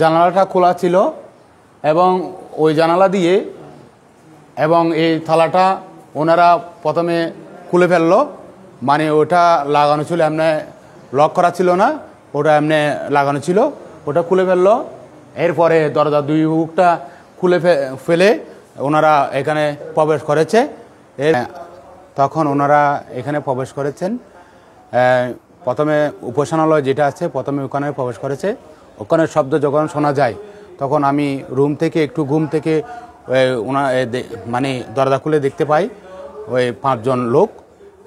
জানালাটা খোলা ছিল এবং ওই জানালা দিয়ে এবং এই থালাটা ওনারা প্রথমে খুলে ফেললো, মানে ওটা লাগানো ছিল এমনি, লক করা ছিল না, ওটা এমনি লাগানো ছিল, ওটা খুলে ফেললো। এরপরে দরজা দুই হুকটা খুলে ফেলে ওনারা এখানে প্রবেশ করেছে। তখন ওনারা এখানে প্রবেশ করেছেন। প্রথমে উপাসনালয় যেটা আছে প্রথমে ওখানে প্রবেশ করেছে। ওখানে শব্দ যখন শোনা যায় তখন আমি রুম থেকে একটু ঘুম থেকে মানে দরজা খুলে দেখতে পাই ওই 5 জন লোক,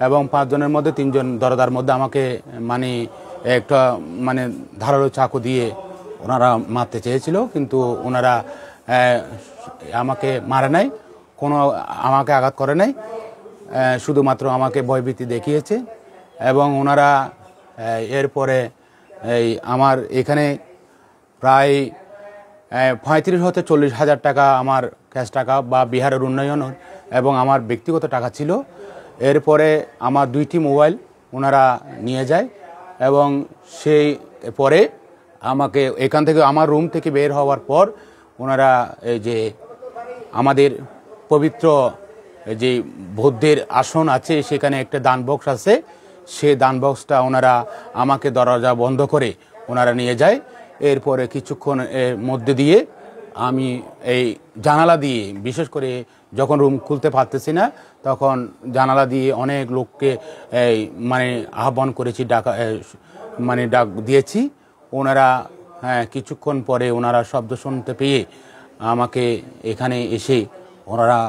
এবং 5 জনের মধ্যে 3 জন দরজার মধ্যে আমাকে মানে একটা মানে ধারালো চাকু দিয়ে ওনারা মারতে চেয়েছিল, কিন্তু ওনারা আমাকে মারে নাই, কোনো আমাকে আঘাত করে নাই, শুধুমাত্র আমাকে ভয়ভীতি দেখিয়েছে। এবং ওনারা এরপরে আমার এখানে প্রায় 35 হতে 40 হাজার টাকা আমার ক্যাশ টাকা বা বিহারের উন্নয়ন এবং আমার ব্যক্তিগত টাকা ছিল। এরপরে আমার 2টি মোবাইল ওনারা নিয়ে যায় এবং সেই পরে আমাকে এখান থেকে আমার রুম থেকে বের হওয়ার পর ওনারা এই যে আমাদের পবিত্র যে বৌদ্ধের আসন আছে সেখানে একটা দান বক্স আছে, সেই দান বক্সটা ওনারা আমাকে দরজা বন্ধ করে ওনারা নিয়ে যায়। এরপরে কিছুক্ষণ এর মধ্যে দিয়ে আমি এই জানালা দিয়ে, বিশেষ করে যখন রুম খুলতে পারতেছি না তখন জানালা দিয়ে অনেক লোককে মানে আহ্বান করেছি, মানে ডাক দিয়েছি। ওনারা কিছুক্ষণ পরে ওনারা শব্দ শুনতে পেয়ে আমাকে এখানে এসে ওনারা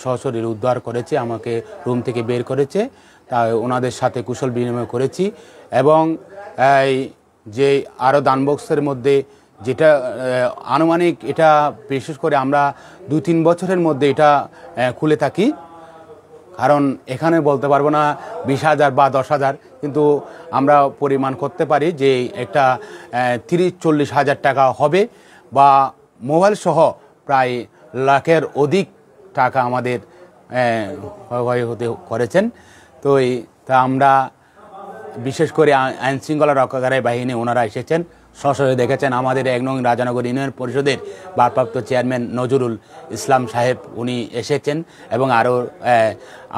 সশরীর উদ্ধার করেছে, আমাকে রুম থেকে বের করেছে। তাই ওনাদের সাথে কুশল বিনিময় করেছি। এবং যে আরও দানবক্সের মধ্যে যেটা আনুমানিক, এটা বিশেষ করে আমরা 2-3 বছরের মধ্যে এটা খুলে থাকি, কারণ এখানে বলতে পারবো না 20,000 বা 10,000, কিন্তু আমরা পরিমাণ করতে পারি যে একটা 30-40 হাজার টাকা হবে, বা মোবাইল সহ প্রায় লাখের অধিক টাকা আমাদের হতে করেছেন। তো আমরা বিশেষ করে আইন শৃঙ্খলা রক্ষাকারী বাহিনী ওনারা এসেছেন, সশরীরে দেখেছেন। আমাদের 1 নং রাজানগর ইউনিয়ন পরিষদের ভারপ্রাপ্ত চেয়ারম্যান নজরুল ইসলাম সাহেব উনি এসেছেন, এবং আরও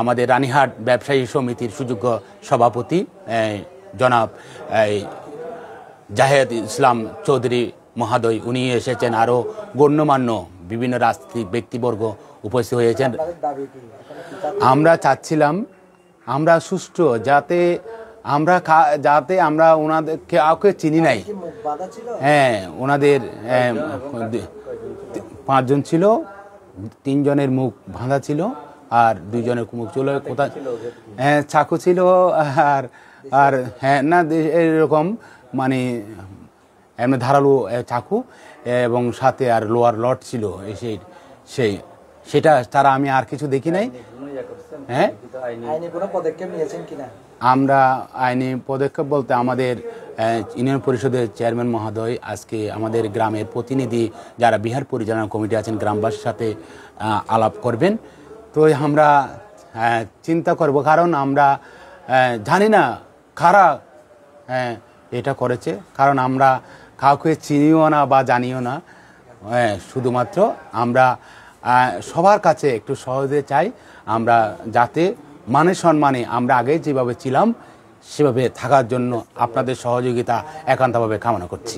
আমাদের রানীহাট ব্যবসায়ী সমিতির সুযোগ্য সভাপতি জনাব জাহেদ ইসলাম চৌধুরী মহোদয় উনি এসেছেন, আরও গণ্যমান্য বিভিন্ন রাজনৈতিক ব্যক্তিবর্গ উপস্থিত হয়েছেন। আমরা চাচ্ছিলাম আমরা সুষ্ঠু যাতে আমরা ওনাদের কাউকে চিনি নাই। হ্যাঁ, ওনাদের 5 জন ছিল, 3 জনের মুখ বাঁধা ছিল আর 2 জনের মুখ ছিল কোথায়, হ্যাঁ চাকু ছিল, আর হ্যাঁ না এরকম মানে এমনি ধারালো চাকু, এবং সাথে আর লোয়ার লট ছিল সেটা তারা, আমি আর কিছু দেখি নাই। হ্যাঁ, আমরা আইনি পদক্ষেপ বলতে আমাদের ইউনিয়ন পরিষদের চেয়ারম্যান মহোদয় আজকে আমাদের গ্রামের প্রতিনিধি যারা বিহার পরিচালনা কমিটি আছেন গ্রামবাসীর সাথে আলাপ করবেন। তো আমরা চিন্তা করব, কারণ আমরা জানি না কারা এটা করেছে, কারণ আমরা কাউকে চিনিও না বা জানিও না। শুধুমাত্র আমরা সবার কাছে একটু সহজে চাই আমরা যাতে মানে সম্মানে আমরা আগে যেভাবে ছিলাম সেভাবে থাকার জন্য আপনাদের সহযোগিতা একান্তভাবে কামনা করছি।